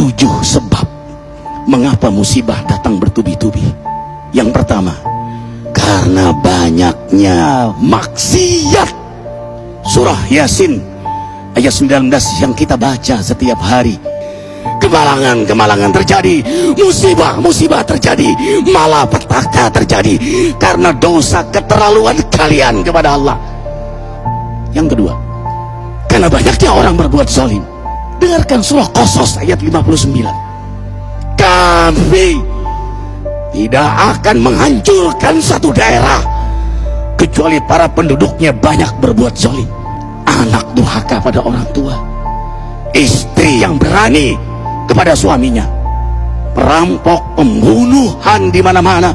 7 sebab mengapa musibah datang bertubi-tubi. Yang pertama, karena banyaknya maksiat. Surah Yasin ayat 19 yang kita baca setiap hari. Kemalangan terjadi, musibah terjadi, malapetaka terjadi karena dosa keterlaluan kalian kepada Allah. Yang kedua, karena banyaknya orang berbuat zalim. Dengarkan surah Qasas ayat 59. Kami tidak akan menghancurkan satu daerah kecuali para penduduknya banyak berbuat zalim. Anak durhaka pada orang tua, istri yang berani kepada suaminya, perampok, pembunuhan di mana-mana.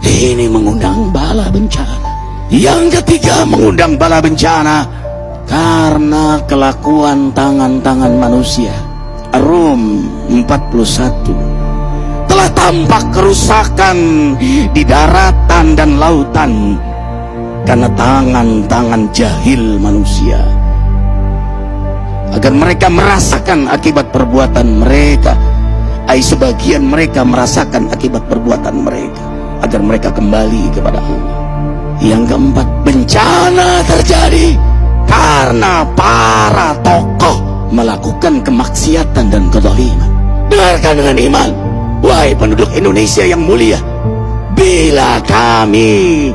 Ini mengundang bala bencana. Yang ketiga, mengundang bala bencana karena kelakuan tangan-tangan manusia. Rum 41. Telah tampak kerusakan di daratan dan lautan karena tangan-tangan jahil manusia, agar mereka merasakan akibat perbuatan mereka. Sebagian mereka merasakan akibat perbuatan mereka, agar mereka kembali kepada Allah. Yang keempat, bencana terjadi karena para tokoh melakukan kemaksiatan dan kezaliman. Dengarkan dengan iman, wahai penduduk Indonesia yang mulia. Bila kami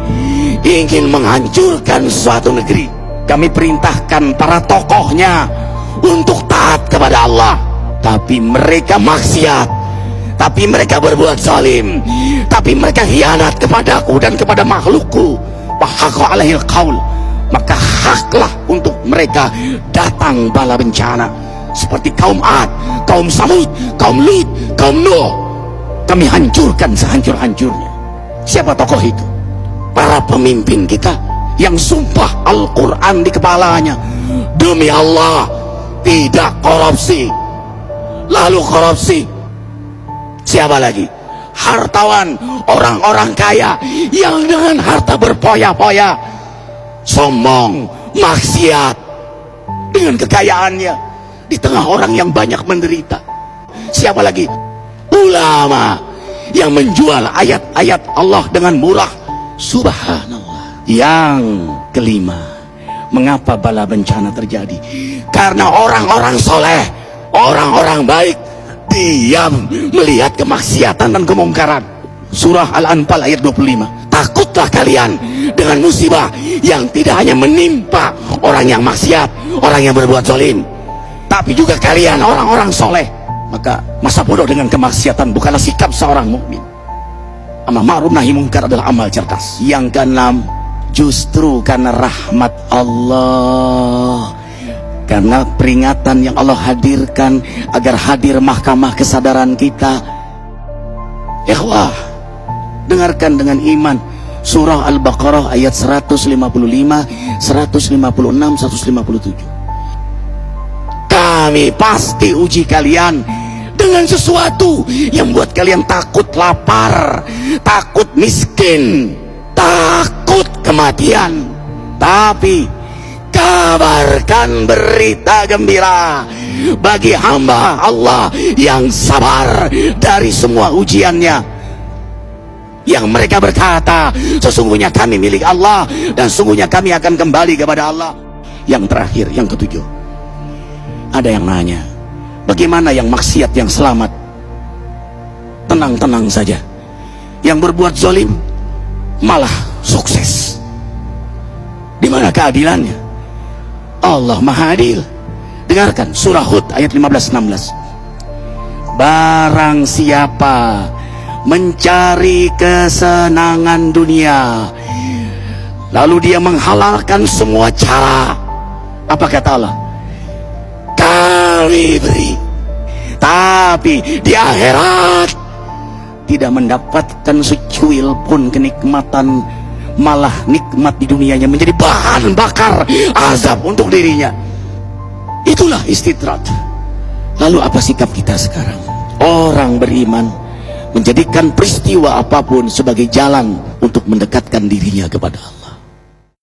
ingin menghancurkan suatu negeri, kami perintahkan para tokohnya untuk taat kepada Allah, tapi mereka maksiat, tapi mereka berbuat zalim, tapi mereka khianat kepadaku dan kepada makhlukku. Fahaqa alaihil qaul, maka haklah untuk mereka datang bala bencana seperti kaum Ad, kaum Samud, kaum Lut, kaum Nuh. Kami hancurkan sehancur-hancurnya. Siapa tokoh itu? Para pemimpin kita yang sumpah Al-Quran di kepalanya, demi Allah tidak korupsi. Lalu korupsi. Siapa lagi? Hartawan, orang-orang kaya yang dengan harta berpoya-poya, sombong, maksiat dengan kekayaannya di tengah orang yang banyak menderita. Siapa lagi? Ulama yang menjual ayat-ayat Allah dengan murah. Subhanallah. Yang kelima, mengapa bala bencana terjadi? Karena orang-orang soleh, orang-orang baik diam melihat kemaksiatan dan kemungkaran. Surah Al-Anfal ayat 25. Takutlah kalian dengan musibah yang tidak hanya menimpa orang yang maksiat, orang yang berbuat zalim, tapi juga kalian orang-orang soleh. Maka masa bodoh dengan kemaksiatan bukanlah sikap seorang mukmin. Amar ma'ruf nahi munkar adalah amal cerdas. Yang keenam, justru karena rahmat Allah, karena peringatan yang Allah hadirkan agar hadir mahkamah kesadaran kita. Ikhwah, dengarkan dengan iman surah Al-Baqarah ayat 155, 156, 157. Kami pasti uji kalian dengan sesuatu yang buat kalian takut lapar, takut miskin, takut kematian. Tapi kabarkan berita gembira bagi hamba Allah yang sabar dari semua ujiannya, yang mereka berkata, sesungguhnya kami milik Allah dan sungguhnya kami akan kembali kepada Allah. Yang terakhir, yang ketujuh, ada yang nanya, bagaimana yang maksiat yang selamat? Tenang-tenang saja. Yang berbuat zalim malah sukses. Di mana keadilannya? Allah Maha Adil. Dengarkan surah Hud ayat 15-16. Barang siapa mencari kesenangan dunia, lalu dia menghalalkan semua cara, apa kata Allah? Kami beri, tapi di akhirat tidak mendapatkan secuil pun kenikmatan, malah nikmat di dunianya menjadi bahan bakar azab untuk dirinya. Itulah istidrat. Lalu apa sikap kita sekarang? Orang beriman menjadikan peristiwa apapun sebagai jalan untuk mendekatkan dirinya kepada Allah.